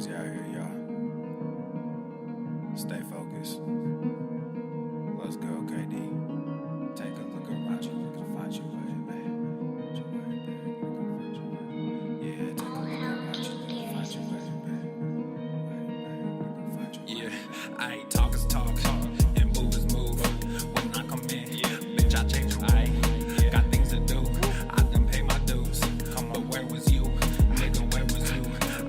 crazy out here, y'all. Stay focused. Let's go, KD. Take a look around you, look and find your way, babe. Yeah, take a look around you, look and find your way, babe. Yeah, I ain't talk is talk, and move is move. When I come in, bitch, I change your way. Got things to do, I done pay my dues. But where was you? Nigga, where was you?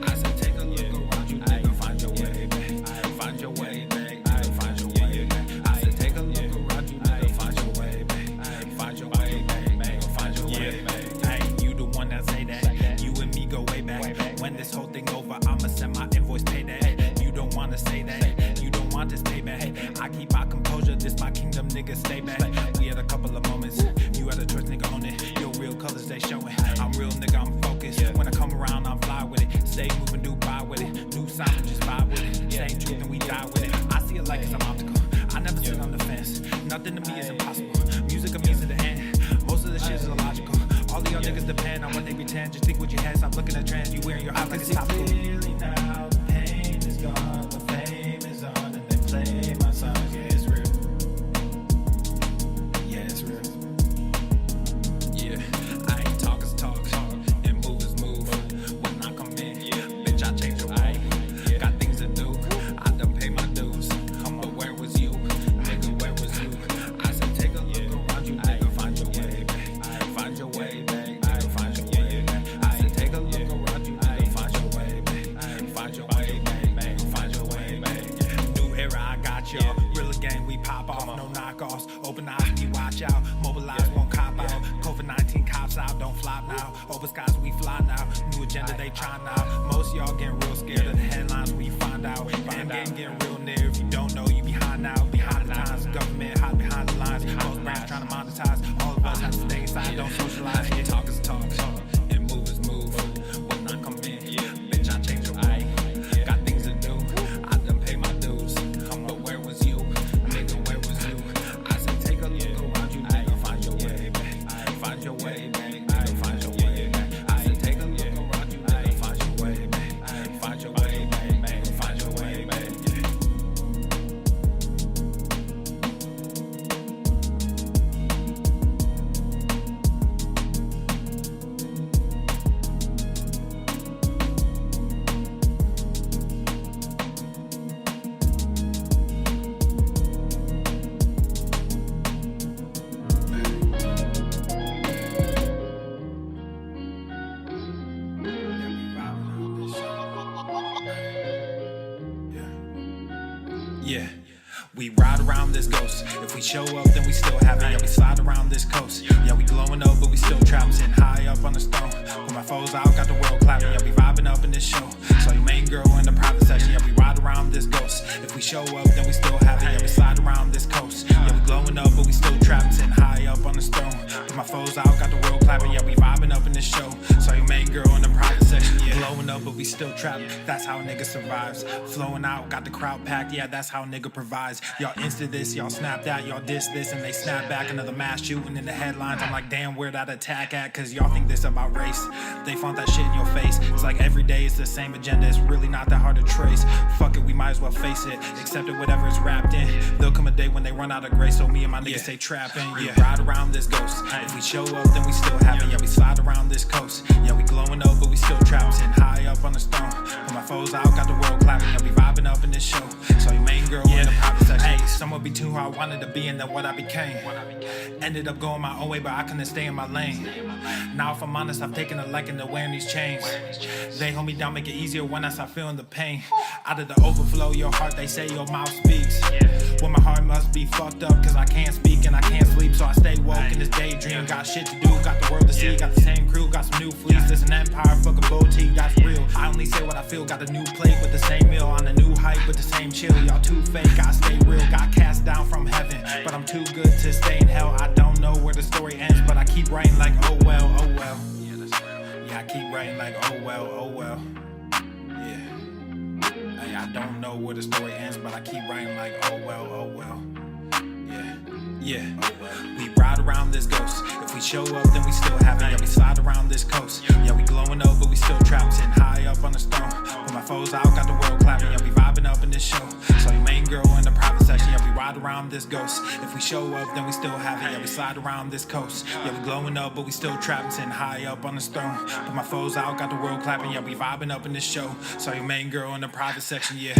I said take a look around you, nigga, find your way, babe. Find your way, babe. Find your way, babe. I said take a look around you, nigga, find your way, babe. Find your way, babe. Find your way, babe. Hey, you the one that say that. You and me go way back. When this whole thing over, I'ma send my invoice, pay that. You don't wanna say that. You don't want this payback. I keep my composure, this my kingdom, nigga, stay back. We had a couple of moments. You had a choice, nigga, own it. Your real colors, they showing. I'm real, nigga, I'm focused. When I come around, I'm fly with it. Stay moving, do buy with it. New sound, just vibe with it. Same truth and we die with it. I see it like it's an optical. I never sit on the fence. Nothing to me is impossible. Music of me to the end. Most of the shit is illogical. All of y'all niggas depend on what they pretend. Just think with your head, stop looking at trends. You wearing your heart like it's topical. Clearly now, the pain is gone, the fame is on, and they play my songs. Yeah, it's real. Yeah, it's real. Yeah, I ain't talk is talk, and move is move. When I come in, bitch, I change your way. Got things to do, I done pay my dues. But where was you? Nigga, where was you? I said take a look around you, nigga, find your way, babe. Find your way, babe. Find your way, babe. I said take a look around you, nigga, find your way, babe. Find your way, babe. Find your way, babe. New era, I got y'all. Real game, we pop off, no knockoffs. Open eyes, we watch out. Mobilize, won't cop out. COVID-19 cops out, don't flop now. Open skies, we fly now. New agenda, they try now. Most y'all getting real scared of the headlines we find out. End game getting real near. If you don't know, you behind now. Behind the times, government hide behind the lines. Most brands trying to monetize. All of us have to stay inside, don't socialize. Talk is talk, and move is move. When I come in, bitch, I change your way. Got things to do, I done pay my dues. But where was you? Nigga, where was you? I said take a look around you, nigga, find your way, babe. Find your way, babe. Find your way, babe. I said take a look around you, nigga, find your way, babe. Find your way, babe. Find your way, babe. Yeah, we ride around this ghost. If we show up, then we still have it. Yeah, we slide around this coast. Yeah, we glowing up, but we still trapped. Sitting high up on the stone. When my foes out, got the world clapping. Yeah, we vibing up in this show. So your main girl in the private section. Yeah, we ride around this ghost. If we show up, then we still have it. Yeah, we slide around this coast. Yeah, we glowing up, but we still trapped. Sitting high up on the stone. When my foes out, got the world clapping. Yeah, we vibing up in this show. So your main girl in the private section. Yeah, glowing up, but we still trapped. That's how a nigga survives. Flowing out, got the crowd packed. Yeah, that's how a nigga provides. Y'all insta this, y'all snap that, y'all diss this, and they snap back. Another mass shooting in the headlines. I'm like, damn, where that attack at? Cause y'all think this about race. They font that shit in your face. It's like every day it's the same agenda. It's really not that hard to trace. Fuck it, we might as well face it. Accept it, whatever it's wrapped in. There'll come a day when they run out of grace. So me and my niggas stay trapping. Yeah, ride around this ghost. If we show up, then we still have it. Yeah, we slide around this coast. Yeah, we glowing up, but we still trapped. Sitting high up on the stone. When my foes out, got the world clapping. Yeah, we vibing up in this show. So your main girl in the private section. Hey, somewhere between who I wanted to be and then what I became. Ended up going my own way, but I couldn't stay in my lane. Now if I'm honest, I've taken a liking to wearing these chains. They hold me down, make it easier when I start feeling the pain. Out of the overflow, your heart, they say your mouth speaks. Well, my heart must be fucked up, cause I can't speak and I can't sleep. So I stay woke in this daydream. Got shit to do, got the world to see. Got the same crew, got some new fleets. This an empire, fuck a boutique, that's real. I only say what I feel, got a new plate with the same meal. On a new hype with the same chill. Y'all too fake, I stay real. Got cast down from heaven, but I'm too good to stay in hell. I don't know where the story ends, but I keep writing like oh well, oh well. Yeah, I keep writing like oh well, oh well. Yeah, hey, I don't know where the story ends, but I keep writing like oh well, oh well. Yeah. Yeah, we ride around this ghost. If we show up, then we still have it. Yeah, we slide around this coast. Yeah, we glowing up, but we still trapped. Sitting high up on the throne. When my foes out, got the world clapping. Yeah, we vibing up in this show. So your main girl in the private section. Yeah, we ride around this ghost. If we show up, then we still have it. Yeah, we slide around this coast. Yeah, we glowing up, but we still trapped. Sitting high up on the throne. When my foes out, got the world clapping. Yeah, we vibing up in this show. So your main girl in the private section. Yeah.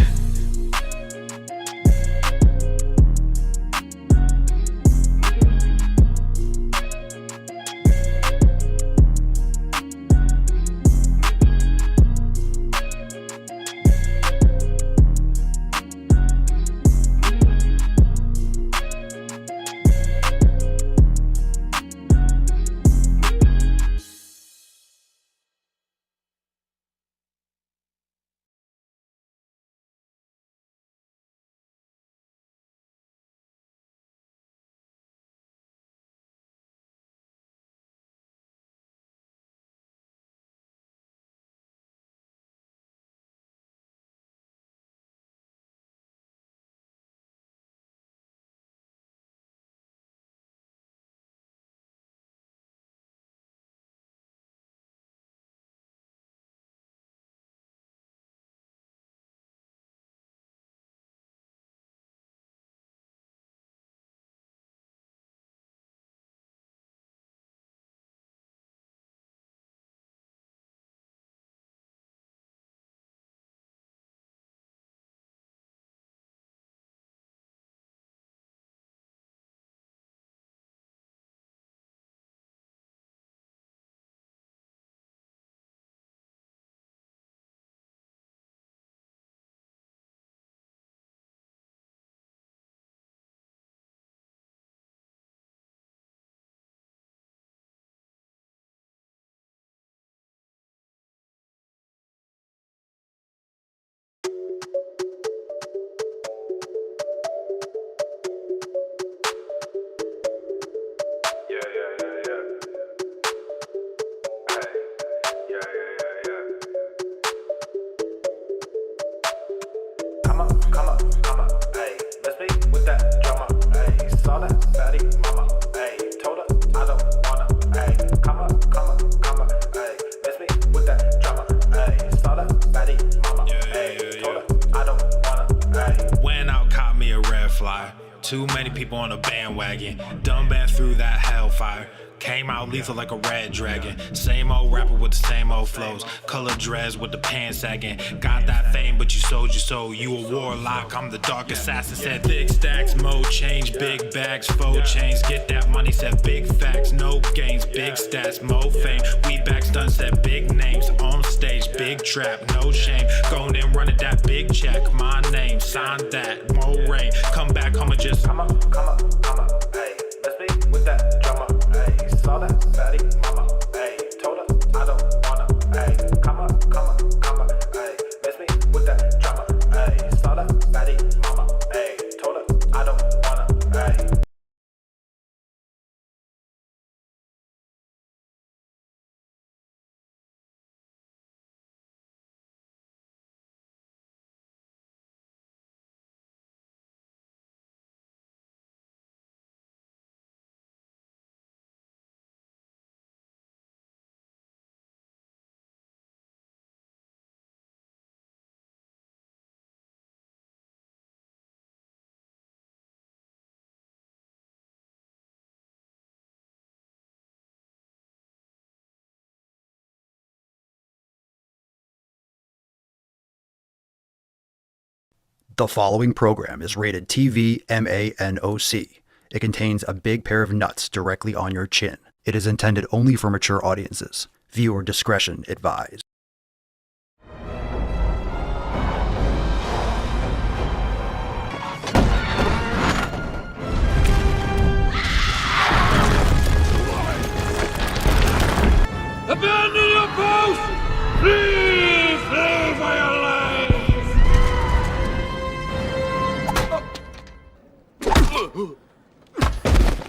Too many people on a bandwagon. Dumb band through that hellfire. Came out lethal like a red dragon. Same old rapper with the same old flows. Color dreads with the pants sagging. Got that fame, but you sold your soul. You a warlock, I'm the dark assassin. Said thick stacks, mode change, big bags, faux chains. Get that money, said big facts, no gains, big stats, mo fame. We back done said big names on stage, big trap, no shame. Going and running that big check, my name, sign that, more rain. Come back home and just come up, hey, let's be with that drama, hey. Saw that baddie mama, hey, told her I don't wanna, hey, come up, hey, let's be with that drama, hey. Saw that baddie mama, hey, told her I don't wanna, hey. The following program is rated TV MANOC. It contains a big pair of nuts directly on your chin. It is intended only for mature audiences. Viewer discretion advised. Abandon your post! Flee! Flee for your life!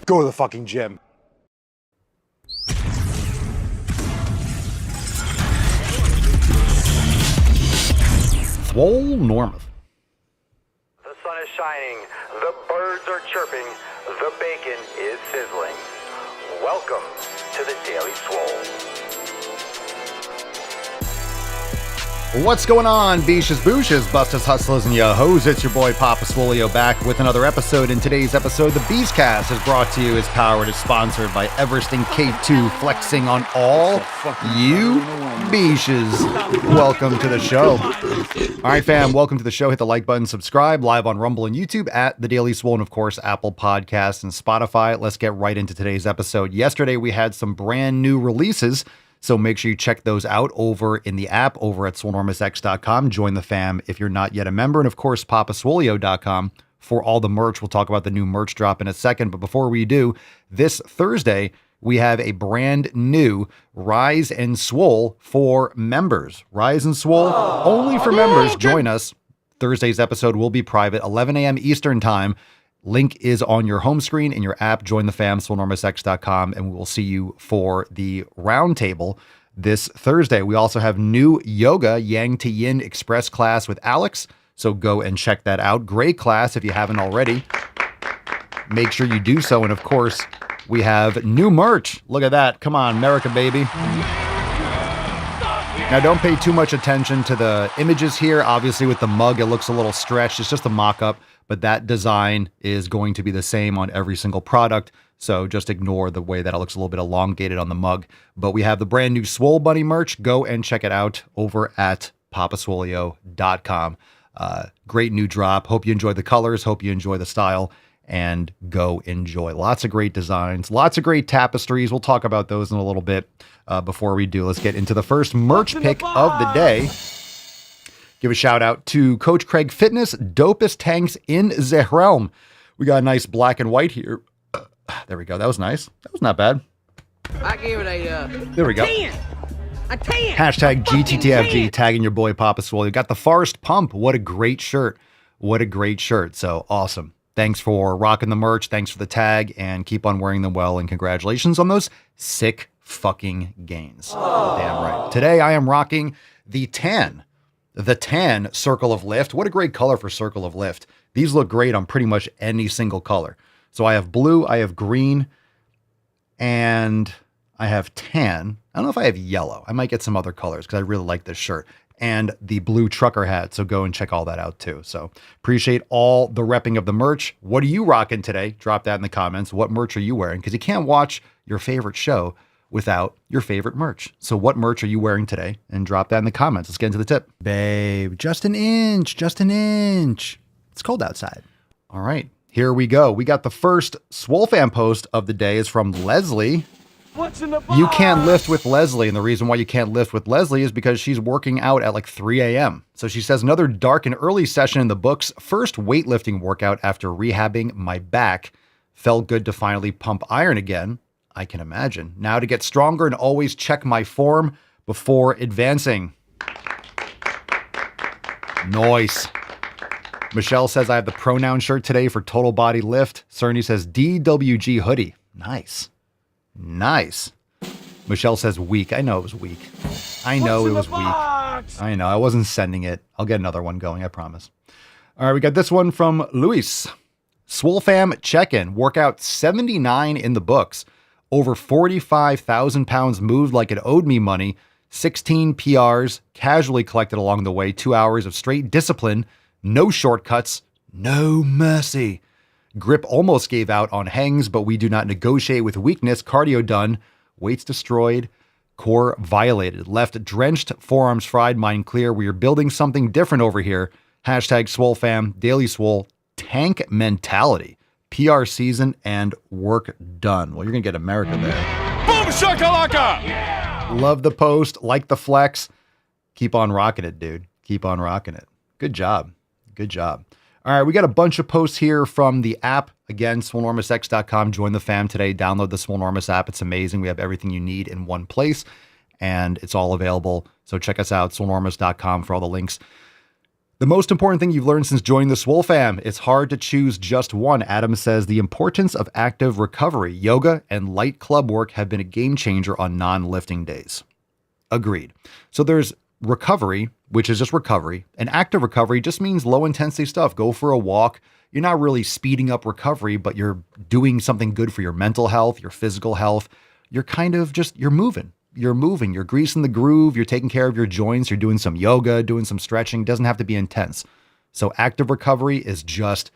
Go to the fucking gym. Swole Normath. The sun is shining, the birds are chirping, the bacon is sizzling. Welcome to the Daily Swole. What's going on, Beaches, Booshes, Bustas, Hustlers, and Yo-Hos? It's your boy, Papa Swolio, back with another episode. In today's episode, the Beachcast is brought to you, is powered, is sponsored by Everesting K2, flexing on all you Beaches. Welcome to the show. All right, fam, welcome to the show. Hit the like button, subscribe, live on Rumble and YouTube at The Daily Swole, and of course, Apple Podcasts and Spotify. Let's get right into today's episode. Yesterday, we had some brand new releases, so make sure you check those out over in the app over at swolenormousx.com. Join the fam if you're not yet a member. And of course, papaswolio.com for all the merch. We'll talk about the new merch drop in a second. But before we do, this Thursday, we have a brand new Rise and Swole for members. Rise and Swole, only for members. Join us. Thursday's episode will be private, 11 a.m. Eastern time. Link is on your home screen in your app. Join the fam, swolenormousx.com, and we will see you for the roundtable this Thursday. We also have new yoga Yang to Yin Express class with Alex, so go and check that out. Great class if you haven't already. Make sure you do so. And of course, we have new merch. Look at that. Come on, America, baby. Now, don't pay too much attention to the images here. Obviously, with the mug, it looks a little stretched. It's just a mock-up, but that design is going to be the same on every single product. So just ignore the way that it looks a little bit elongated on the mug. But we have the brand new Swole Bunny merch. Go and check it out over at papaswolio.com. Great new drop. Hope you enjoy the colors. Hope you enjoy the style. And go enjoy. Lots of great designs, lots of great tapestries. We'll talk about those in a little bit. Before we do, let's get into the first merch pick of the day. Give a shout out to Coach Craig Fitness, dopest tanks in the realm. We got a nice black and white here. There we go. That was nice. That was not bad. I gave it a there we go. 10. A 10. Hashtag GTTFG, tagging your boy Papa Swole. You got the Forest Pump. What a great shirt. What a great shirt. So awesome. Thanks for rocking the merch. Thanks for the tag, and keep on wearing them well. And congratulations on those sick fucking gains. Damn right. Today I am rocking the tan Circle of Lift. What a great color for Circle of Lift. These look great on pretty much any single color. So I have blue, I have green, and I have tan. I don't know if I have yellow. I might get some other colors because I really like this shirt. And the blue trucker hat. So go and check all that out too. So appreciate all the repping of the merch. What are you rocking today? Drop that in the comments. What merch are you wearing? Because you can't watch your favorite show without your favorite merch. So what merch are you wearing today? And drop that in the comments. Let's get into the tip. Babe, just an inch. It's cold outside. All right, here we go. We got the first Swole fan post of the day is from Leslie. What's in the box? You can't lift with Leslie, and the reason why you can't lift with Leslie is because she's working out at like 3 a.m. So she says, another dark and early session in the books. First weightlifting workout after rehabbing my back. Felt good to finally pump iron again. I can imagine. Now to get stronger and always check my form before advancing. Nice. Michelle says, I have the pronoun shirt today for total body lift. Cerny says, DWG hoodie. Nice. Michelle says weak. I know it was weak. I know it was weak. I know. I wasn't sending it. I'll get another one going. I promise. All right. We got this one from Luis. Swole fam check-in. Workout 79 in the books. Over 45,000 pounds moved like it owed me money. 16 PRs casually collected along the way. 2 hours of straight discipline. No shortcuts. No mercy. Grip almost gave out on hangs, but we do not negotiate with weakness. Cardio done. Weights destroyed. Core violated. Left drenched. Forearms fried. Mind clear. We are building something different over here. Hashtag Swole fam. Daily Swole. Tank mentality. PR season and work done. Well, you're going to get America there. Boom shakalaka! Love the post. Like the flex. Keep on rocking it, dude. Keep on rocking it. Good job. All right, we got a bunch of posts here from the app. Again, swolenormousx.com. Join the fam today. Download the Swolenormous app. It's amazing. We have everything you need in one place, and it's all available. So check us out, swolenormous.com, for all the links. The most important thing you've learned since joining the Swole fam, it's hard to choose just one. Adam says the importance of active recovery. Yoga and light club work have been a game changer on non-lifting days. Agreed. So there's recovery, which is just recovery. And active recovery just means low intensity stuff. Go for a walk, you're not really speeding up recovery, but you're doing something good for your mental health, your physical health. You're kind of just, you're moving, you're greasing the groove. You're taking care of your joints. You're doing some yoga, doing some stretching. Doesn't have to be intense. So active recovery is just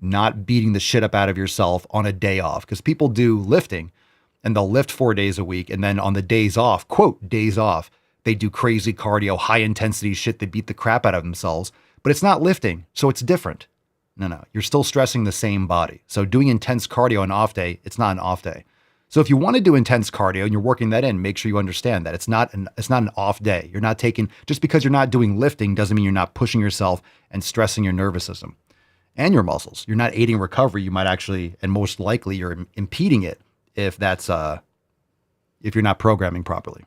not beating the shit up out of yourself on a day off, because people do lifting and they'll lift 4 days a week. And then on the days off, quote, days off, they do crazy cardio, high intensity shit. They beat the crap out of themselves, but it's not lifting. So it's different. No, you're still stressing the same body. So doing intense cardio on off day, it's not an off day. So if you want to do intense cardio and you're working that in, make sure you understand that it's not an off day. You're not taking, just because you're not doing lifting doesn't mean you're not pushing yourself and stressing your nervous system and your muscles. You're not aiding recovery. You might actually, and most likely you're impeding it if you're not programming properly.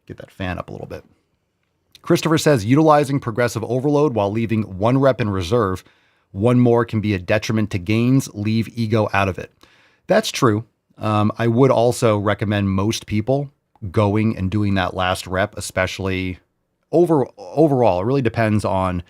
Get that fan up a little bit. Christopher says, utilizing progressive overload while leaving one rep in reserve, one more can be a detriment to gains. Leave ego out of it. That's true. I would also recommend most people going and doing that last rep, especially overall. It really depends on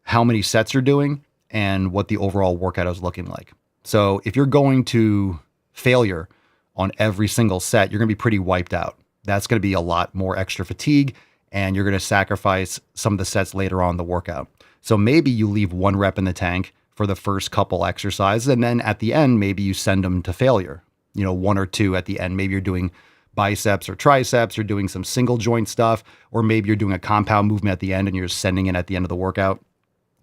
how many sets you're doing and what the overall workout is looking like. So if you're going to failure on every single set, you're going to be pretty wiped out. That's going to be a lot more extra fatigue, and you're going to sacrifice some of the sets later on in the workout. So maybe you leave one rep in the tank for the first couple exercises, and then at the end, maybe you send them to failure. One or two at the end. Maybe you're doing biceps or triceps, or doing some single joint stuff, or maybe you're doing a compound movement at the end and you're sending it at the end of the workout.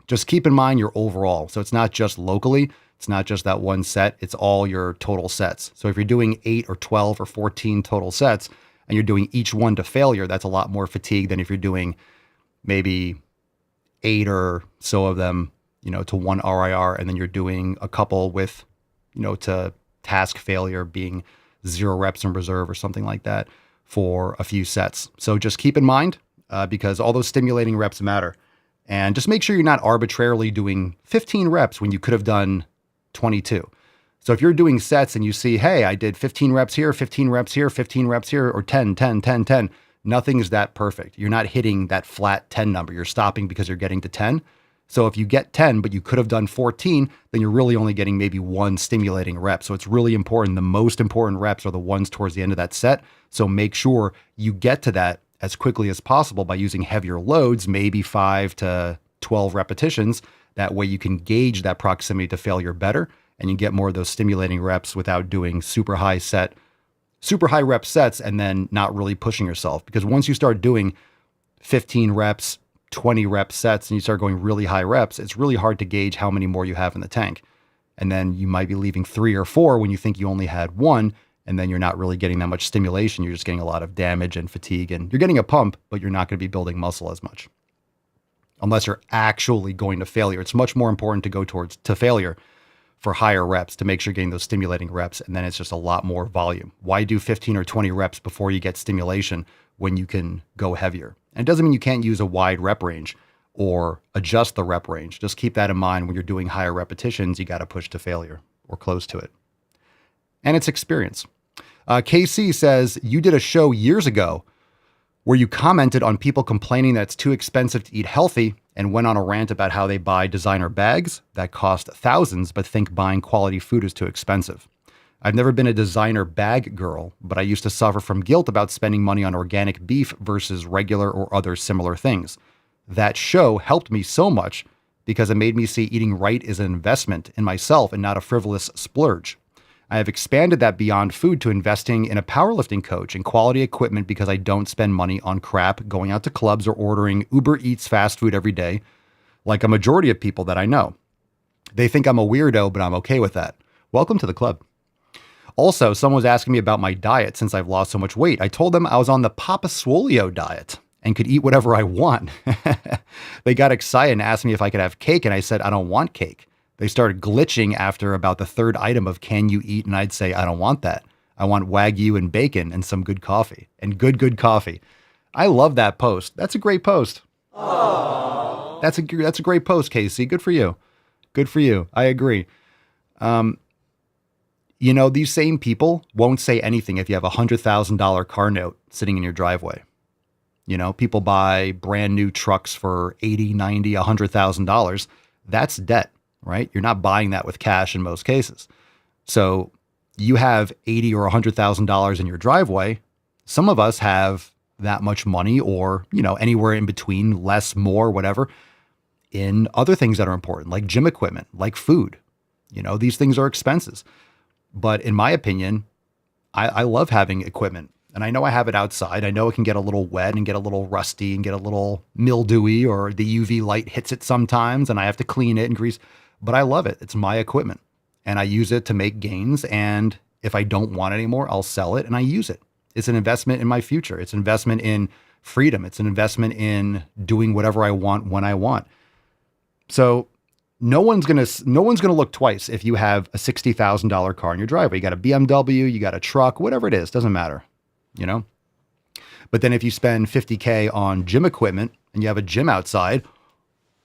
Just keep in mind your overall. So it's not just locally, it's not just that one set, it's all your total sets. So if you're doing 8 or 12 or 14 total sets and you're doing each one to failure, that's a lot more fatigue than if you're doing maybe 8 or so of them, to one RIR, and then you're doing a couple with, to task failure, being 0 reps in reserve or something like that for a few sets. So just keep in mind, because all those stimulating reps matter. And just make sure you're not arbitrarily doing 15 reps when you could have done 22. So if you're doing sets and you see, hey, I did 15 reps here, 15 reps here, 15 reps here, or 10, 10, 10, 10, nothing's that perfect. You're not hitting that flat 10 number. You're stopping because you're getting to 10. So if you get 10, but you could have done 14, then you're really only getting maybe one stimulating rep. So it's really important. The most important reps are the ones towards the end of that set. So make sure you get to that as quickly as possible by using heavier loads, maybe 5 to 12 repetitions. That way you can gauge that proximity to failure better, and you get more of those stimulating reps without doing super high rep sets and then not really pushing yourself. Because once you start doing 15 reps, 20 rep sets, and you start going really high reps, it's really hard to gauge how many more you have in the tank. And then you might be leaving 3 or 4 when you think you only had 1, and then you're not really getting that much stimulation. You're just getting a lot of damage and fatigue, and you're getting a pump, but you're not going to be building muscle as much. Unless you're actually going to failure. It's much more important to go to failure for higher reps to make sure you're getting those stimulating reps, and then it's just a lot more volume. Why do 15 or 20 reps before you get stimulation when you can go heavier? And it doesn't mean you can't use a wide rep range or adjust the rep range. Just keep that in mind when you're doing higher repetitions. You got to push to failure or close to it. And it's experience. KC says, you did a show years ago where you commented on people complaining that it's too expensive to eat healthy and went on a rant about how they buy designer bags that cost thousands but think buying quality food is too expensive. I've never been a designer bag girl, but I used to suffer from guilt about spending money on organic beef versus regular or other similar things. That show helped me so much because it made me see eating right is an investment in myself and not a frivolous splurge. I have expanded that beyond food to investing in a powerlifting coach and quality equipment because I don't spend money on crap, going out to clubs or ordering Uber Eats fast food every day, like a majority of people that I know. They think I'm a weirdo, but I'm okay with that. Welcome to the club. Also, someone was asking me about my diet since I've lost so much weight. I told them I was on the Papa Swole diet and could eat whatever I want. They got excited and asked me if I could have cake, and I said, I don't want cake. They started glitching after about the third item of can you eat? And I'd say, I don't want that. I want Wagyu and bacon and some good coffee and good coffee. I love that post. That's a great post. Aww. That's a great post, Casey. Good for you. Good for you. I agree. These same people won't say anything if you have a $100,000 car note sitting in your driveway. People buy brand new trucks for $80,000, $90,000, $100,000. that's debt, right? You're not buying that with cash in most cases. So you have $80,000 or $100,000 in your driveway. Some of us have that much money, or, anywhere in between, less, more, whatever, in other things that are important, like gym equipment, like food. These things are expenses. But in my opinion, I love having equipment. And I know I have it outside. I know it can get a little wet and get a little rusty and get a little mildewy, or the UV light hits it sometimes and I have to clean it and grease. But I love it. It's my equipment. And I use it to make gains. And if I don't want it anymore, I'll sell it and I use it. It's an investment in my future. It's an investment in freedom. It's an investment in doing whatever I want when I want. So no one's gonna look twice if you have a $60,000 car in your driveway. You got a BMW, you got a truck, whatever it is, doesn't matter, But then if you spend $50K on gym equipment and you have a gym outside,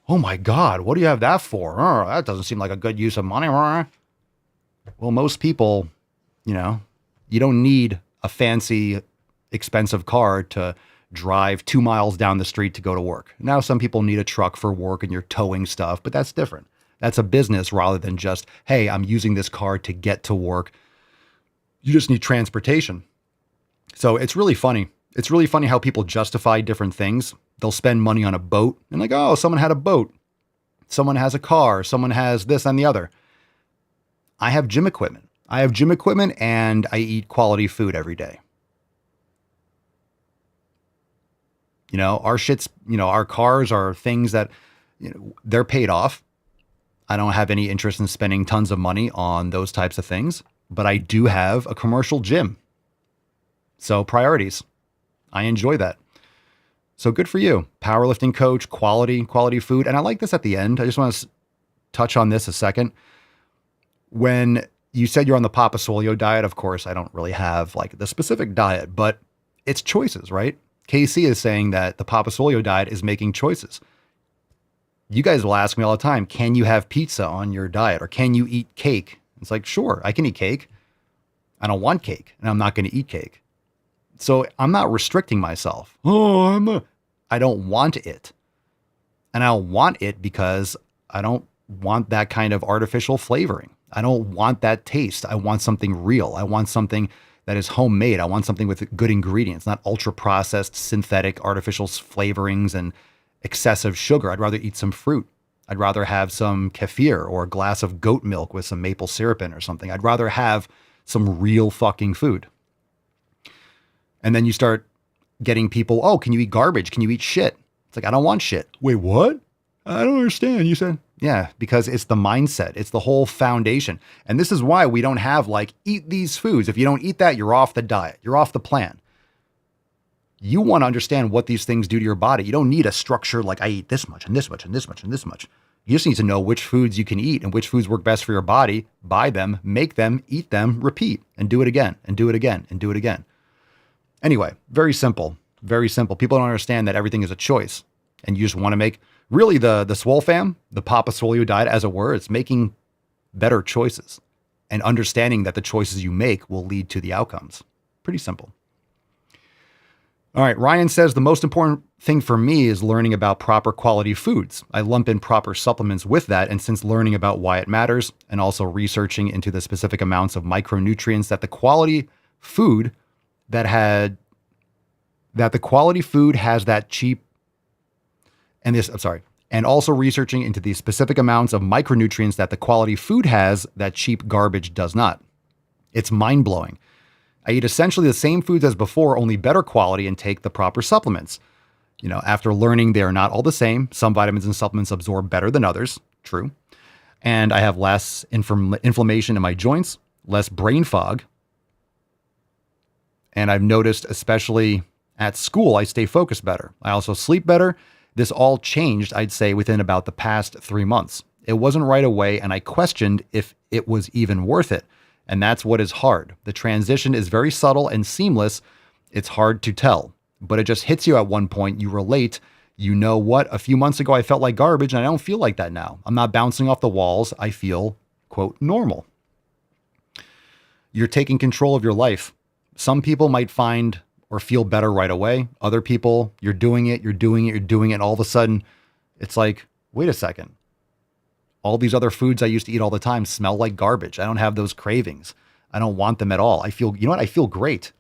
oh my God, what do you have that for? That doesn't seem like a good use of money. Well, most people, you don't need a fancy, expensive car to drive 2 miles down the street to go to work. Now, some people need a truck for work and you're towing stuff, but that's different. That's a business rather than just, hey, I'm using this car to get to work. You just need transportation. So it's really funny. It's really funny how people justify different things. They'll spend money on a boat and like, oh, someone had a boat. Someone has a car. Someone has this and the other. I have gym equipment. And I eat quality food every day. Our shit's, our cars are things that, they're paid off. I don't have any interest in spending tons of money on those types of things, but I do have a commercial gym. So priorities. I enjoy that. So good for you. Powerlifting coach, quality food. And I like this at the end. I just want to touch on this a second. When you said you're on the Papa Swole diet, of course, I don't really have like the specific diet, but it's choices, right? KC is saying that the Papa Swole diet is making choices. You guys will ask me all the time, can you have pizza on your diet or can you eat cake? It's like, sure, I can eat cake. I don't want cake and I'm not going to eat cake. So I'm not restricting myself. I don't want it. And I don't want it because I don't want that kind of artificial flavoring. I don't want that taste. I want something real. I want something that is homemade. I want something with good ingredients, not ultra processed, synthetic, artificial flavorings and excessive sugar. I'd rather eat some fruit. I'd rather have some kefir or a glass of goat milk with some maple syrup in or something. I'd rather have some real fucking food. And then you start getting people, oh, can you eat garbage? Can you eat shit? It's like, I don't want shit. Wait, what? I don't understand. You said, yeah, because it's the mindset. It's the whole foundation. And this is why we don't have like, eat these foods. If you don't eat that, you're off the diet. You're off the plan. You want to understand what these things do to your body. You don't need a structure like I eat this much and this much and this much and this much. You just need to know which foods you can eat and which foods work best for your body. Buy them, make them, eat them, repeat, and do it again and do it again and do it again. Anyway, very simple, very simple. People don't understand that everything is a choice and you just want to make really the Swole fam, the Papa Swole diet, as it were. It's making better choices and understanding that the choices you make will lead to the outcomes. Pretty simple. All right. Ryan says the most important thing for me is learning about proper quality foods. I lump in proper supplements with that. And since learning about why it matters and also researching into the specific amounts of micronutrients that the quality food has that cheap and also researching into the specific amounts of micronutrients that the quality food has that cheap garbage does not. It's mind-blowing. I eat essentially the same foods as before, only better quality, and take the proper supplements. After learning they are not all the same, some vitamins and supplements absorb better than others. True. And I have less inflammation in my joints, less brain fog. And I've noticed, especially at school, I stay focused better. I also sleep better. This all changed, I'd say, within about the past 3 months. It wasn't right away, and I questioned if it was even worth it. And that's what is hard. The transition is very subtle and seamless. It's hard to tell, but it just hits you at one point. You relate. You know what? A few months ago, I felt like garbage, and I don't feel like that now. I'm not bouncing off the walls. I feel, quote, normal. You're taking control of your life. Some people might find or feel better right away. Other people, you're doing it. And all of a sudden it's like, wait a second. All these other foods I used to eat all the time smell like garbage. I don't have those cravings. I don't want them at all. I feel, you know what? I feel great.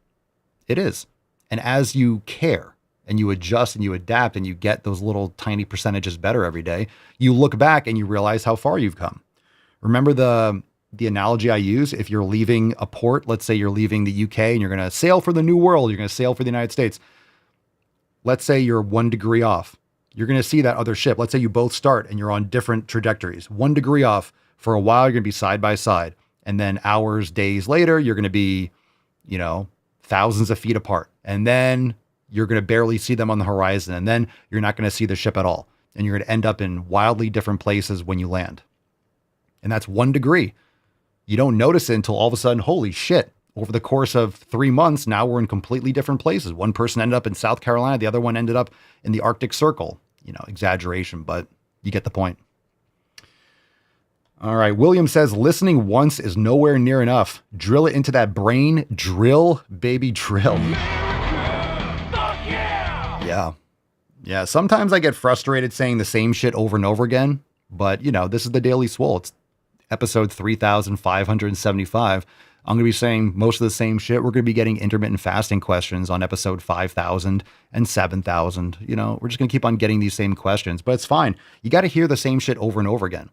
It is. And as you care and you adjust and you adapt and you get those little tiny percentages better every day, you look back and you realize how far you've come. Remember the analogy I use? If you're leaving a port, let's say you're leaving the UK and you're going to sail for the New World, you're going to sail for the United States. Let's say you're 1 degree off. You're going to see that other ship. Let's say you both start and you're on different trajectories. 1 degree off. For a while, you're going to be side by side. And then hours, days later, you're going to be, thousands of feet apart. And then you're going to barely see them on the horizon. And then you're not going to see the ship at all. And you're going to end up in wildly different places when you land. And that's 1 degree. You don't notice it until all of a sudden, holy shit, over the course of 3 months, now we're in completely different places. One person ended up in South Carolina. The other one ended up in the Arctic Circle. Exaggeration, but you get the point. All right. William says, listening once is nowhere near enough. Drill it into that brain. Drill, baby, drill. Yeah. Yeah. Sometimes I get frustrated saying the same shit over and over again, but this is the Daily Swole. It's episode 3,575. I'm going to be saying most of the same shit. We're going to be getting intermittent fasting questions on episode 5,000 and 7,000. We're just going to keep on getting these same questions, but it's fine. You got to hear the same shit over and over again.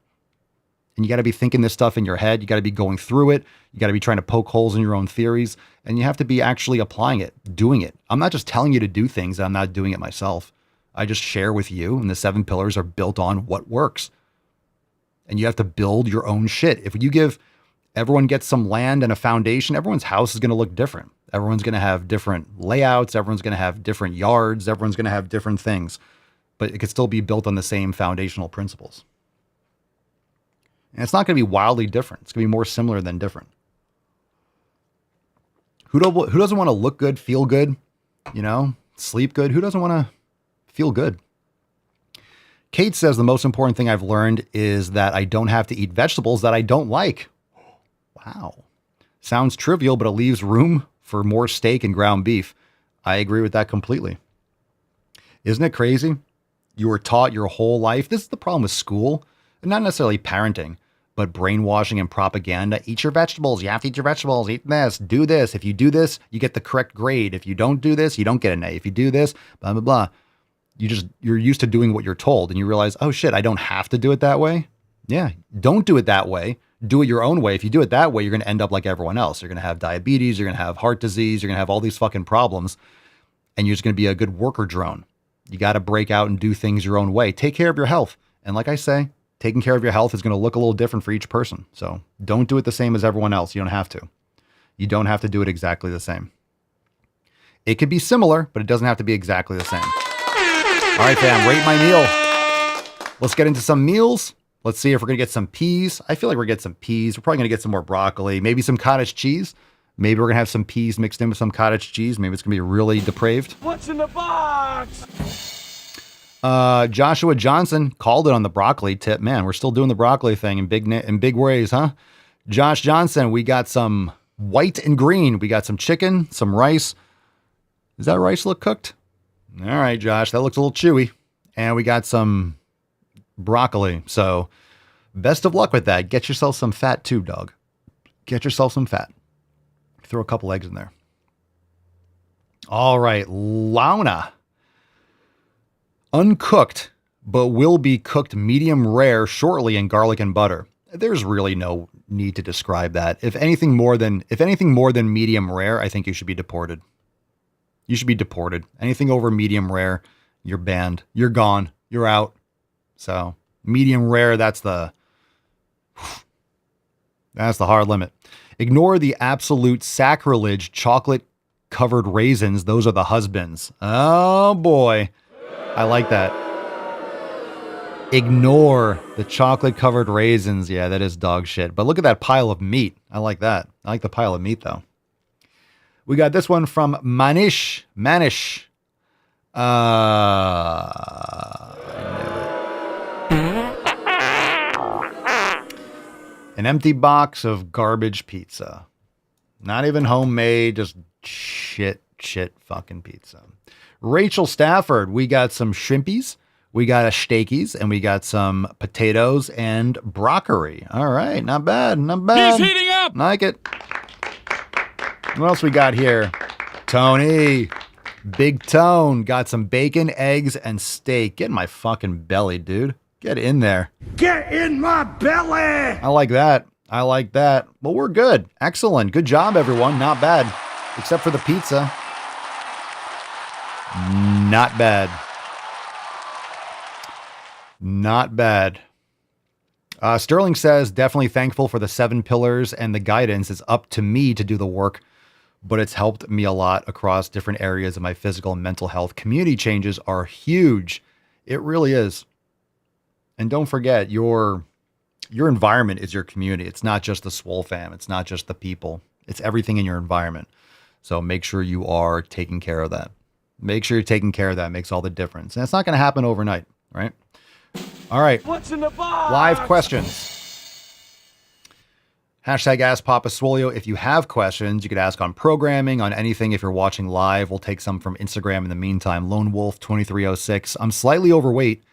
And you got to be thinking this stuff in your head. You got to be going through it. You got to be trying to poke holes in your own theories. And you have to be actually applying it, doing it. I'm not just telling you to do things. I'm not doing it myself. I just share with you. And the 7 pillars are built on what works. And you have to build your own shit. If you give everyone gets some land and a foundation, everyone's house is going to look different. Everyone's going to have different layouts. Everyone's going to have different yards. Everyone's going to have different things. But it could still be built on the same foundational principles. And it's not going to be wildly different. It's going to be more similar than different. Who doesn't want to look good, feel good, sleep good? Who doesn't want to feel good? Kate says the most important thing I've learned is that I don't have to eat vegetables that I don't like. Wow. Sounds trivial, but it leaves room for more steak and ground beef. I agree with that completely. Isn't it crazy? You were taught your whole life. This is the problem with school. Not necessarily parenting, but brainwashing and propaganda. Eat your vegetables. You have to eat your vegetables. Eat this. Do this. If you do this, you get the correct grade. If you don't do this, you don't get an A. If you do this, blah, blah, blah. You're used to doing what you're told and you realize, oh shit, I don't have to do it that way. Yeah. Don't do it that way. Do it your own way. If you do it that way, you're going to end up like everyone else. You're going to have diabetes. You're going to have heart disease. You're going to have all these fucking problems. And you're just going to be a good worker drone. You got to break out and do things your own way. Take care of your health. And like I say, taking care of your health is going to look a little different for each person. So don't do it the same as everyone else. You don't have to. You don't have to do it exactly the same. It could be similar, but it doesn't have to be exactly the same. All right, fam, rate my meal. Let's get into some meals. Let's see if we're going to get some peas. I feel like we're going to get some peas. We're probably going to get some more broccoli, maybe some cottage cheese. Maybe we're going to have some peas mixed in with some cottage cheese. Maybe it's going to be really depraved. What's in the box? Joshua Johnson called it on the broccoli tip. Man, we're still doing the broccoli thing in big ways, huh? Josh Johnson, we got some white and green. We got some chicken, some rice. Does that rice look cooked? All right, Josh, that looks a little chewy. And we got some broccoli. So best of luck with that. Get yourself some fat too, dog. Get yourself some fat. Throw a couple eggs in there. All right, Launa. Uncooked, but will be cooked medium rare shortly in garlic and butter. There's really no need to describe that. If anything more than medium rare, I think you should be deported. You should be deported. Anything over medium rare, you're banned. You're gone. You're out. So medium rare, that's the hard limit. Ignore the absolute sacrilege chocolate covered raisins. Those are the husbands. Oh boy. I like that. Ignore the chocolate covered raisins. Yeah, that is dog shit. But look at that pile of meat. I like that. I like the pile of meat though. We got this one from Manish. An empty box of garbage pizza. Not even homemade, just shit fucking pizza. Rachel Stafford, we got some shrimpies. We got a steakies and we got some potatoes and broccoli. All right, not bad, not bad. He's heating up. Like it. What else we got here? Tony, Big Tone, got some bacon, eggs, and steak. Get in my fucking belly, dude. Get in there. Get in my belly. I like that. I like that. Well, we're good. Excellent. Good job, everyone. Not bad. Except for the pizza. Not bad. Not bad. Sterling says, definitely thankful for the 7 pillars and the guidance. It's up to me to do the work, but it's helped me a lot across different areas of my physical and mental health. Community changes are huge. It really is. And don't forget, your environment is your community. It's not just the Swole fam. It's not just the people. It's everything in your environment. So make sure you are taking care of that. Make sure you're taking care of that. It makes all the difference. And it's not going to happen overnight, right? All right. What's in the box? Live questions. Hashtag Ask Papa Swolio. If you have questions, you could ask on programming, on anything. If you're watching live, we'll take some from Instagram in the meantime. Lone Wolf 2306. I'm slightly overweight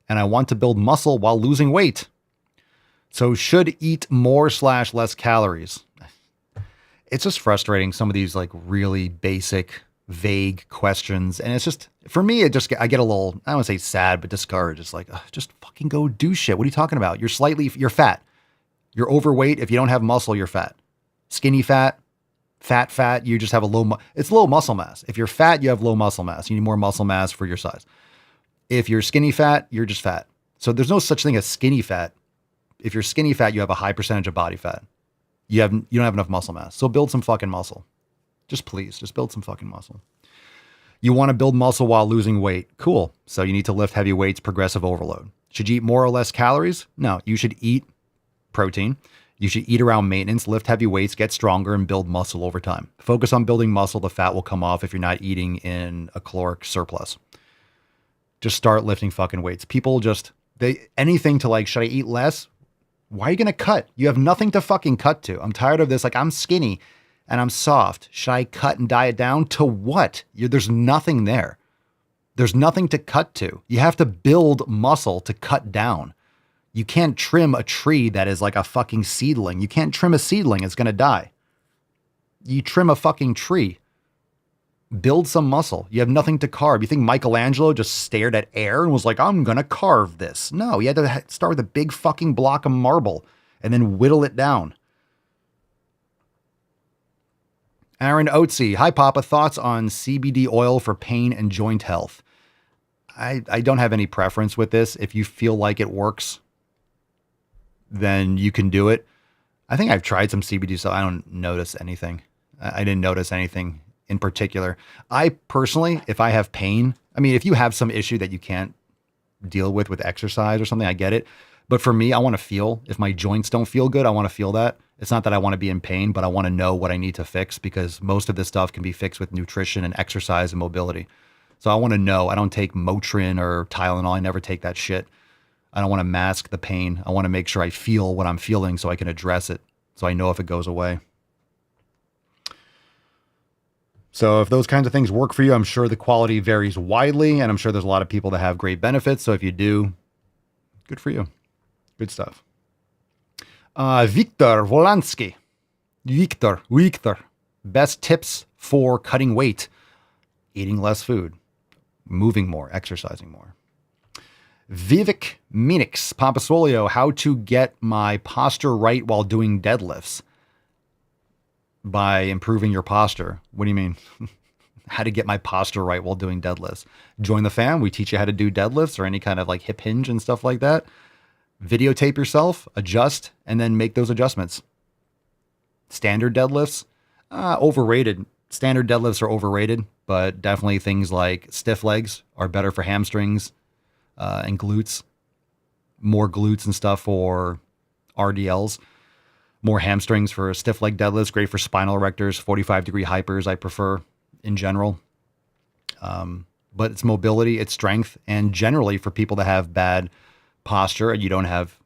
and I want to build muscle while losing weight. So should eat more / less calories. It's just frustrating. Some of these like really basic, vague questions. And it's just, for me, I get a little, I don't want to say sad, but discouraged. It's like, just fucking go do shit. What are you talking about? You're fat. You're overweight. If you don't have muscle, you're fat. Skinny fat, fat, you just have it's low muscle mass. If you're fat, you have low muscle mass. You need more muscle mass for your size. If you're skinny fat, you're just fat. So there's no such thing as skinny fat. If you're skinny fat, you have a high percentage of body fat. You don't have enough muscle mass. So build some fucking muscle. Just build some fucking muscle. You want to build muscle while losing weight. Cool. So you need to lift heavy weights, progressive overload. Should you eat more or less calories? No, you should eat protein. You should eat around maintenance, lift heavy weights, get stronger, and build muscle over time. Focus on building muscle. The fat will come off if you're not eating in a caloric surplus. Just start lifting fucking weights. People anything to like, should I eat less? Why are you going to cut? You have nothing to fucking cut to. I'm tired of this. Like, I'm skinny and I'm soft. Should I cut and diet down to what? There's nothing there. There's nothing to cut to. You have to build muscle to cut down. You can't trim a tree that is like a fucking seedling. You can't trim a seedling. It's going to die. You trim a fucking tree. Build some muscle. You have nothing to carve. You think Michelangelo just stared at air and was like, I'm going to carve this. No, you had to start with a big fucking block of marble and then whittle it down. Aaron Oatsy. Hi, Papa. Thoughts on CBD oil for pain and joint health? I don't have any preference with this. If you feel like it works, then you can do it. I think I've tried some CBD, so I don't notice anything. I didn't notice anything in particular. I personally, if I have pain, I mean, if you have some issue that you can't deal with exercise or something, I get it. But for me, I want to feel, if my joints don't feel good, I want to feel that. It's not that I want to be in pain, but I want to know what I need to fix, because most of this stuff can be fixed with nutrition and exercise and mobility. So I want to know. I don't take Motrin or Tylenol. I never take that shit. I don't want to mask the pain. I want to make sure I feel what I'm feeling so I can address it, so I know if it goes away. So if those kinds of things work for you, I'm sure the quality varies widely, and I'm sure there's a lot of people that have great benefits. So if you do, good for you. Good stuff. Victor Volansky. Victor. Best tips for cutting weight: eating less food, moving more, exercising more. Vivek Minix. Papa Swolio. How to get my posture right while doing deadlifts. By improving your posture. What do you mean? How to get my posture right while doing deadlifts? Join the fam. We teach you how to do deadlifts or any kind of like hip hinge and stuff like that. Videotape yourself, adjust, and then make those adjustments. Standard deadlifts, overrated. Standard deadlifts are overrated, but definitely things like stiff legs are better for hamstrings and glutes. More glutes and stuff for RDLs. More hamstrings for stiff leg deadlifts. Great for spinal erectors, 45-degree hypers I prefer in general. But it's mobility, it's strength, and generally for people that have bad posture and you have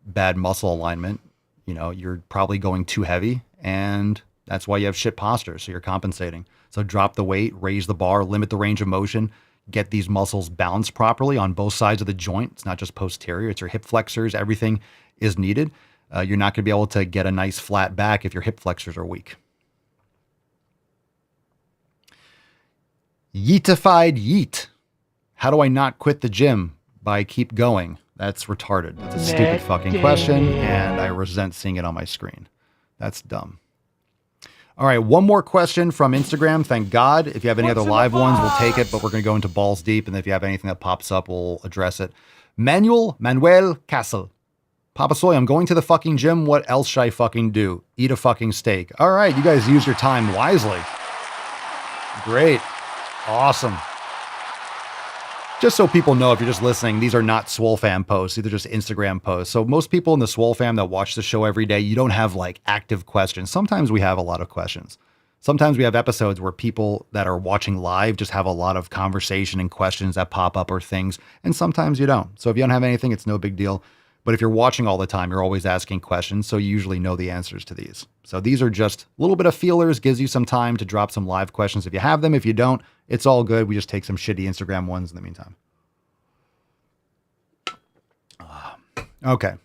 bad muscle alignment, you're probably going too heavy, and that's why you have shit posture. So you're compensating. So drop the weight, raise the bar, limit the range of motion. get these muscles balanced properly on both sides of the joint. It's not just posterior, it's your hip flexors. Everything is needed. You're not going to be able to get a nice flat back if your hip flexors are weak. Yeetified yeet. How do I not quit the gym? By keep going. That's retarded. That's a stupid fucking question, and I resent seeing it on my screen. That's dumb. All right, one more question from Instagram. Thank God. If you have any other live ones, we'll take it, but we're going to go into balls deep, and if you have anything that pops up, we'll address it. Manuel Castle. Papa Soy, I'm going to the fucking gym. What else should I fucking do? Eat a fucking steak. All right, you guys use your time wisely. Great. Awesome. Just so people know, if you're just listening, these are not Swole fam posts. These are just Instagram posts. So most people in the Swole fam that watch the show every day, you don't have like active questions. Sometimes we have a lot of questions. Sometimes we have episodes where people that are watching live just have a lot of conversation and questions that pop up or things. And sometimes you don't. So if you don't have anything, it's no big deal. But if you're watching all the time, you're always asking questions. So you usually know the answers to these. So these are just a little bit of feelers, gives you some time to drop some live questions. If you have them, if you don't, it's all good. We just take some shitty Instagram ones in the meantime. Okay.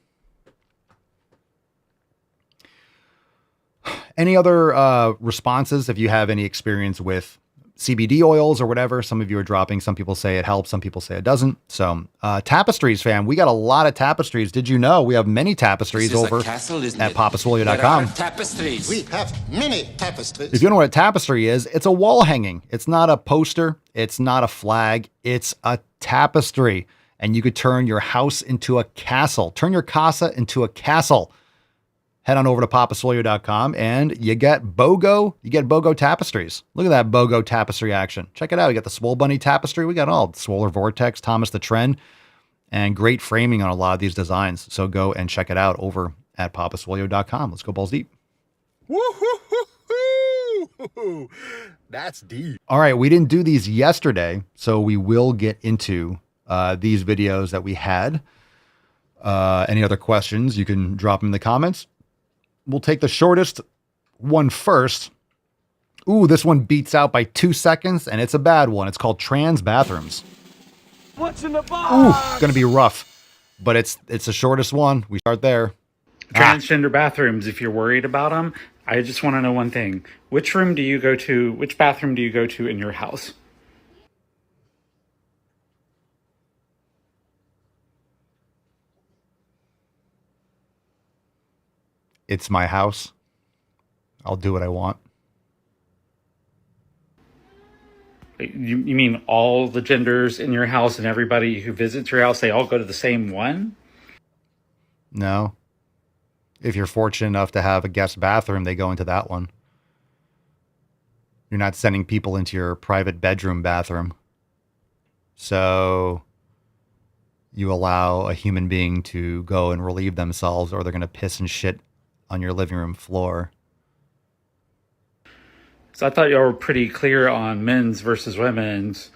Any other responses? If you have any experience with CBD oils or whatever, some of you are dropping. Some people say it helps. Some people say it doesn't. So tapestries, fam. We got a lot of tapestries. Did you know we have many tapestries over castle, at papaswolio.com? Tapestries. We have many tapestries. If you don't know what a tapestry is, it's a wall hanging. It's not a poster. It's not a flag. It's a tapestry. And you could turn your house into a castle. Turn your casa into a castle. Head on over to papaswolio.com and you get BOGO tapestries. Look at that BOGO tapestry action. Check it out. You got the Swole Bunny tapestry. We got all Swoler Vortex, Thomas the Trend, and great framing on a lot of these designs. So go and check it out over at papaswolio.com. Let's go balls deep. Woo-hoo-hoo-hoo. That's deep. All right. We didn't do these yesterday, so we will get into these videos that we had. Any other questions, you can drop them in the comments. We'll take the shortest one first. Ooh, this one beats out by 2 seconds, and it's a bad one. It's called trans bathrooms. What's in the box? Ooh, gonna be rough, but it's the shortest one. We start there. Transgender bathrooms, if you're worried about them, I just want to know one thing. Which bathroom do you go to in your house? It's my house. I'll do what I want. You mean all the genders in your house and everybody who visits your house, they all go to the same one? No. If you're fortunate enough to have a guest bathroom, they go into that one. You're not sending people into your private bedroom bathroom. So you allow a human being to go and relieve themselves, or they're going to piss and shit on your living room floor. So I thought y'all were pretty clear on men's versus women's,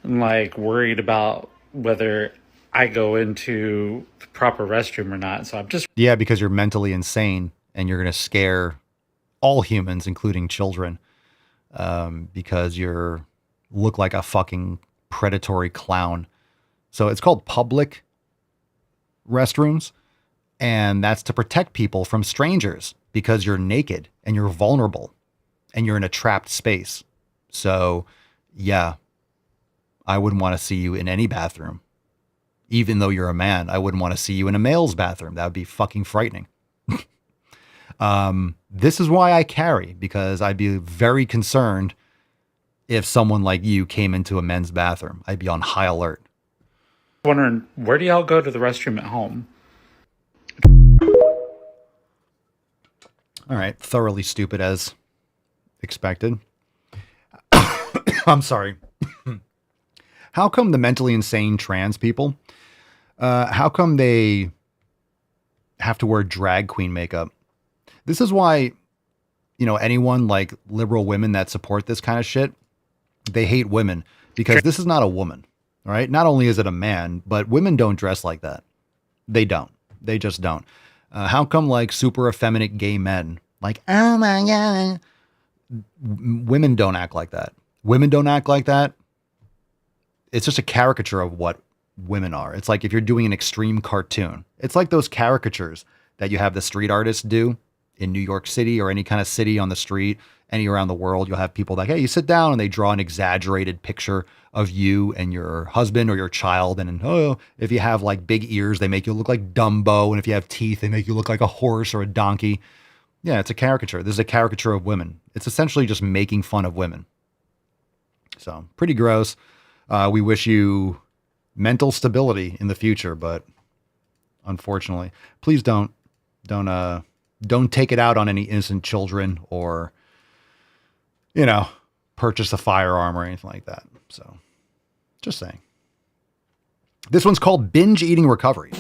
and like worried about whether I go into the proper restroom or not. So I'm just... Yeah, because you're mentally insane and you're going to scare all humans, including children, because you're look like a fucking predatory clown. So it's called public restrooms. And that's to protect people from strangers because you're naked and you're vulnerable and you're in a trapped space. So yeah, I wouldn't want to see you in any bathroom. Even though you're a man, I wouldn't want to see you in a male's bathroom. That would be fucking frightening. This is why I carry, because I'd be very concerned if someone like you came into a men's bathroom. I'd be on high alert. Wondering, where do y'all go to the restroom at home? All right. Thoroughly stupid as expected. I'm sorry. How come the mentally insane trans people, how come they have to wear drag queen makeup? This is why, anyone like liberal women that support this kind of shit, they hate women because this is not a woman, right? Not only is it a man, but women don't dress like that. They don't. They just don't. How come like super effeminate gay men, like, oh my God, women don't act like that. Women don't act like that. it's just a caricature of what women are. It's like if you're doing an extreme cartoon, it's like those caricatures that you have the street artists do in New York City or any kind of city on the street, any around the world. You'll have people like, hey, you sit down and they draw an exaggerated picture of you and your husband or your child. And if you have like big ears, they make you look like Dumbo. And if you have teeth, they make you look like a horse or a donkey. Yeah, it's a caricature. This is a caricature of women. It's essentially just making fun of women. So pretty gross. We wish you mental stability in the future, but unfortunately, please don't take it out on any innocent children or, purchase a firearm or anything like that. So just saying. This one's called Binge Eating Recovery.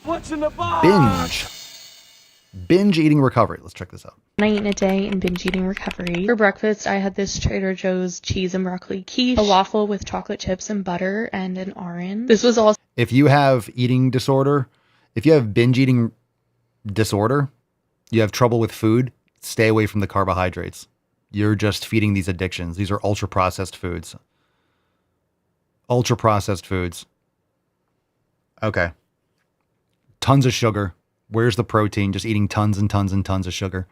What's in the box? Binge Eating Recovery. Let's check this out. Night and a day in binge eating recovery. For breakfast, I had this Trader Joe's cheese and broccoli quiche, a waffle with chocolate chips and butter, and an orange. This was all. If you have eating disorder, if you have binge eating disorder, you have trouble with food, stay away from the carbohydrates. You're just feeding these addictions. These are ultra processed foods. Ultra processed foods. Okay. Tons of sugar. Where's the protein? Just eating tons and tons and tons of sugar.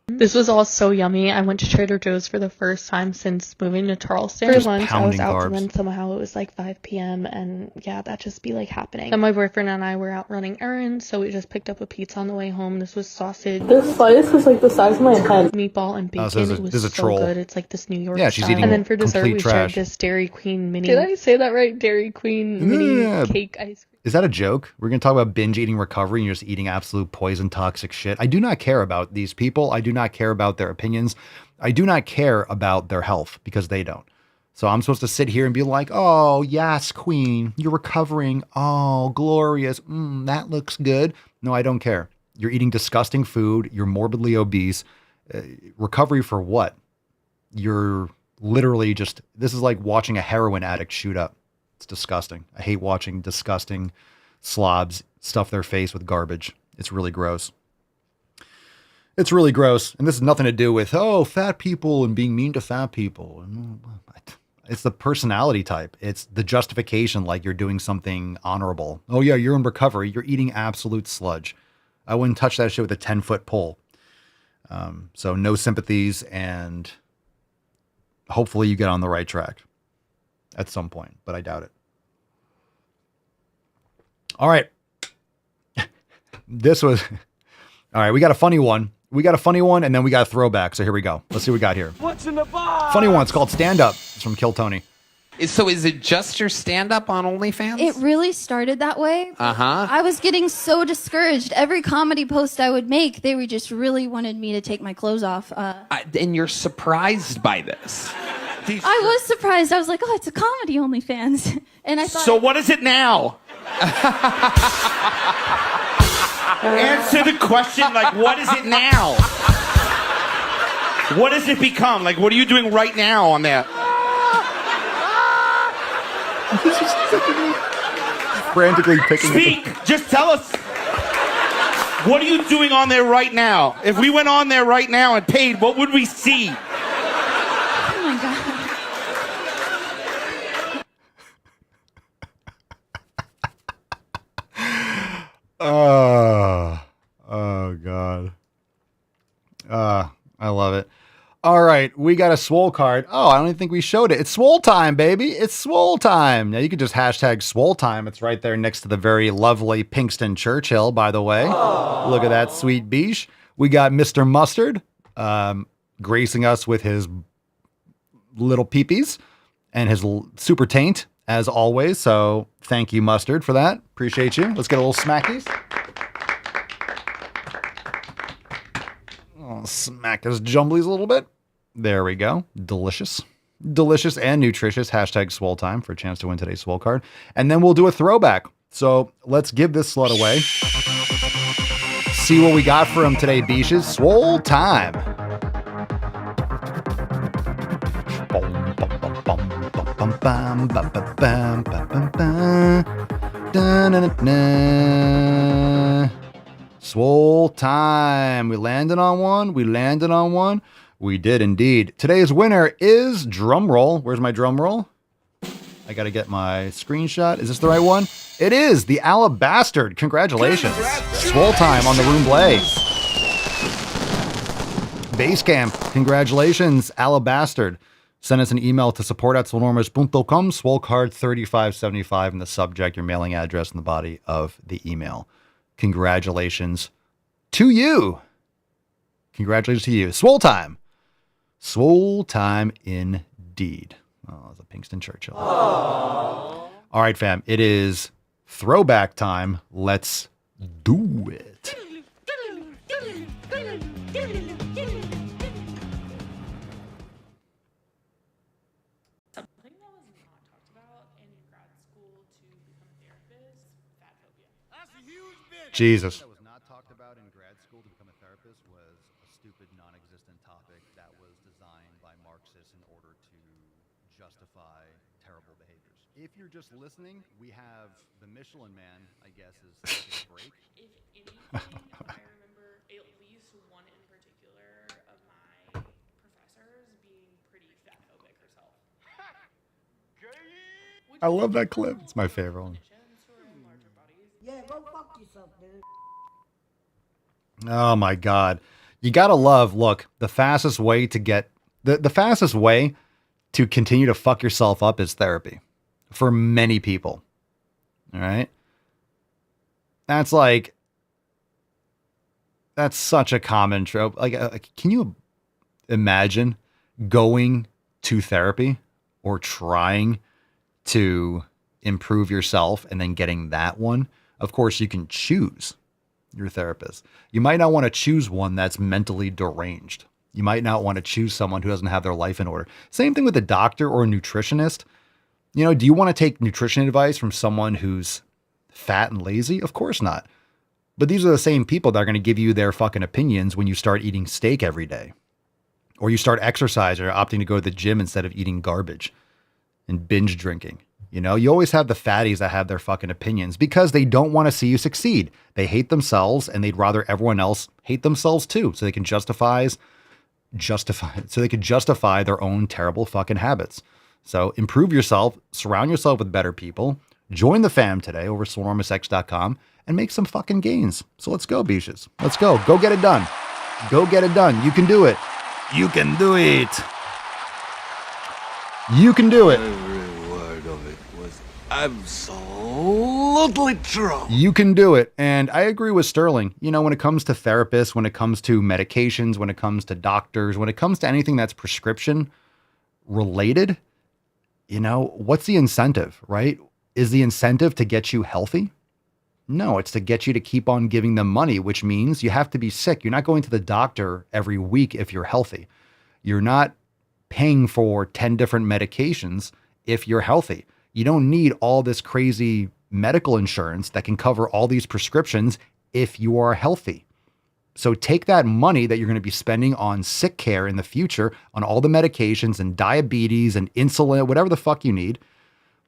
This was all so yummy. I went to Trader Joe's for the first time since moving to Charleston. For lunch, I was out, and then somehow it was like 5 p.m. and yeah, that just be like happening. And my boyfriend and I were out running errands, so we just picked up a pizza on the way home. This was sausage. This slice is like the size of my head. Meatball and bacon. So it was so troll. good. It's like this New York Yeah, she's style. eating And then for dessert, we trash. shared this Dairy Queen mini. Did I say that right? Dairy Queen mini cake ice cream. Is that a joke? We're going to talk about binge eating recovery and you're just eating absolute poison, toxic shit. I do not care about these people. I do not care about their opinions. I do not care about their health because they don't. So I'm supposed to sit here and be like, oh, yes, queen, you're recovering. Oh, glorious. That looks good. No, I don't care. You're eating disgusting food. You're morbidly obese. Recovery for what? You're literally just, this is like watching a heroin addict shoot up. It's disgusting. I hate watching disgusting slobs stuff their face with garbage. It's really gross. It's really gross. And this has nothing to do with, fat people and being mean to fat people. It's the personality type. It's the justification like you're doing something honorable. Oh, yeah, you're in recovery. You're eating absolute sludge. I wouldn't touch that shit with a 10-foot pole. So no sympathies, and hopefully you get on the right track at some point, but I doubt it. All right. All right, we got a funny one. And then we got a throwback. So here we go. Let's see what we got here. What's in the box? Funny one. It's called Stand Up. It's from Kill Tony. So is it just your stand-up on OnlyFans? It really started that way. Uh-huh. I was getting so discouraged. Every comedy post I would make, they were just really wanted me to take my clothes off. And you're surprised by this. I was surprised. I was like, oh, it's a comedy OnlyFans. And I thought... So what is it now? Answer the question, like, what is it now? What does it become? Like, what are you doing right now on that? Frantically picking Speak! Just tell us. What are you doing on there right now? If we went on there right now and paid, what would we see? Oh my God. Oh God. I love it. All right, we got a Swole card. Oh, I don't even think we showed it. It's Swole time, baby. It's Swole time. Now you can just hashtag Swole time. It's right there next to the very lovely Pinkston Churchill, by the way. Aww. Look at that sweet beach. We got Mr. Mustard gracing us with his little peepees and his super taint, as always. So thank you, Mustard, for that. Appreciate you. Let's get a little smackies. Oh, smack his jumblies a little bit. There we go. Delicious. Delicious and nutritious. Hashtag Swole time for a chance to win today's Swole card. And then we'll do a throwback. So let's give this slut away. See what we got for him today, Beaches. Swole time. Swole time. We landed on one. We did indeed. Today's winner is, drum roll. Where's my drum roll? I got to get my screenshot. Is this the right one? It is. The Alabastard. Congratulations. Swole time on the Room Blay. Basecamp. Congratulations, Alabastard. Send us an email to support@swolenormous.com, swolecard 3575 in the subject, your mailing address in the body of the email. Congratulations to you. Congratulations to you. Swole time. Swole time indeed. Oh, it's a Pinkston Churchill. Aww. All right, fam. It is throwback time. Let's do it. Jesus. That was not talked about in grad school to become a therapist was a stupid, non-existent topic that was designed by Marxists in order to justify terrible behaviors. If you're just listening, we have the Michelin Man, I guess, is taking a break. If anything, I remember at least one in particular of my professors being pretty fatphobic herself. I love that clip. It's my favorite one. Yeah, go fuck yourself, dude. Oh my God. You gotta love, look, the fastest way to get, the fastest way to continue to fuck yourself up is therapy. For many people. All right? That's such a common trope. Like, can you imagine going to therapy or trying to improve yourself and then getting that one? Of course, you can choose your therapist. You might not want to choose one that's mentally deranged. You might not want to choose someone who doesn't have their life in order. Same thing with a doctor or a nutritionist. You know, do you want to take nutrition advice from someone who's fat and lazy? Of course not. But these are the same people that are going to give you their fucking opinions when you start eating steak every day. Or you start exercising or opting to go to the gym instead of eating garbage and binge drinking. You know, you always have the fatties that have their fucking opinions because they don't want to see you succeed. They hate themselves and they'd rather everyone else hate themselves too. So they can justify their own terrible fucking habits. So improve yourself, surround yourself with better people, join the fam today over swolenormousx.com and make some fucking gains. So let's go, beaches. Let's go. Go get it done. Go get it done. You can do it. You can do it. You can do it. Every word of it was absolutely true. You can do it. And I agree with Sterling. You know, when it comes to therapists, when it comes to medications, when it comes to doctors, when it comes to anything that's prescription related, you know, what's the incentive, right? Is the incentive to get you healthy? No, it's to get you to keep on giving them money, which means you have to be sick. You're not going to the doctor every week if you're healthy. You're not paying for 10 different medications if you're healthy. You don't need all this crazy medical insurance that can cover all these prescriptions if you are healthy. So take that money that you're going to be spending on sick care in the future, on all the medications and diabetes and insulin, whatever the fuck you need,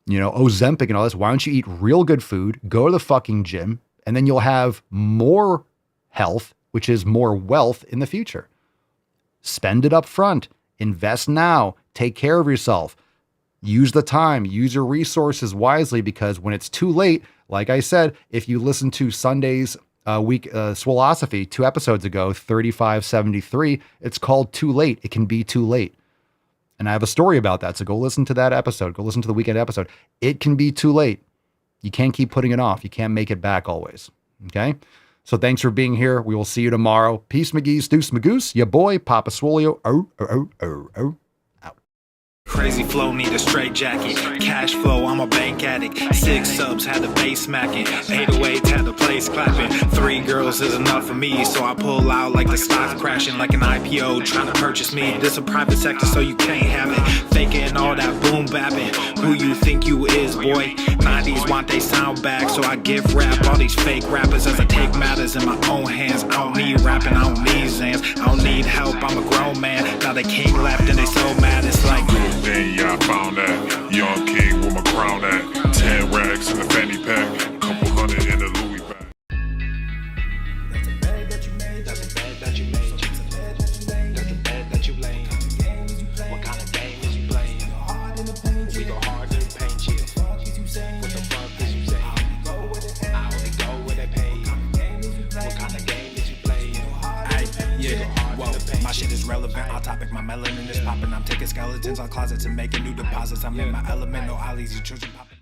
you know, Ozempic and all this. Why don't you eat real good food, go to the fucking gym, and then you'll have more health, which is more wealth in the future. Spend it up front. Invest now. Take care of yourself. Use the time. Use your resources wisely, because when it's too late, like I said, if you listen to Sunday's Swolosophy 2 episodes ago, 3573, it's called Too Late. It can be too late. And I have a story about that. So go listen to that episode. Go listen to the weekend episode. It can be too late. You can't keep putting it off. You can't make it back always. Okay? So thanks for being here. We will see you tomorrow. Peace, McGee's, Deuce, Magoose, your boy, Papa Swolio. Out. Crazy flow, need a straight jacket. Cash flow, I'm a bank addict. 6 subs, had the bass smacking. 808, had the place clapping. 3 girls is enough for me, so I pull out like the stock's crashing. Like an IPO, trying to purchase me. This a private sector, so you can't have it. Faking all that boom bapping. Who you think you is, boy? 90s want they sound back, so I give rap all these fake rappers as I take matters in my own hands. I don't need rapping, I don't need Zans. I don't need help, I'm a grown man. Now they king left and they so mad, it's like then yeah, I found that young king with my crown at 10 racks in the fanny pack, couple hundred in the Louis bag. That's a bag that you made. That's a bag that you made. That's a bag that you laid. What kind of game is you playing? We go hard in the paint, yeah. Yeah, whoa, my shit is relevant. Our topic, my melanin is popping. I'm taking skeletons out closets and making new deposits. I'm in my element, no ollies, you children popping.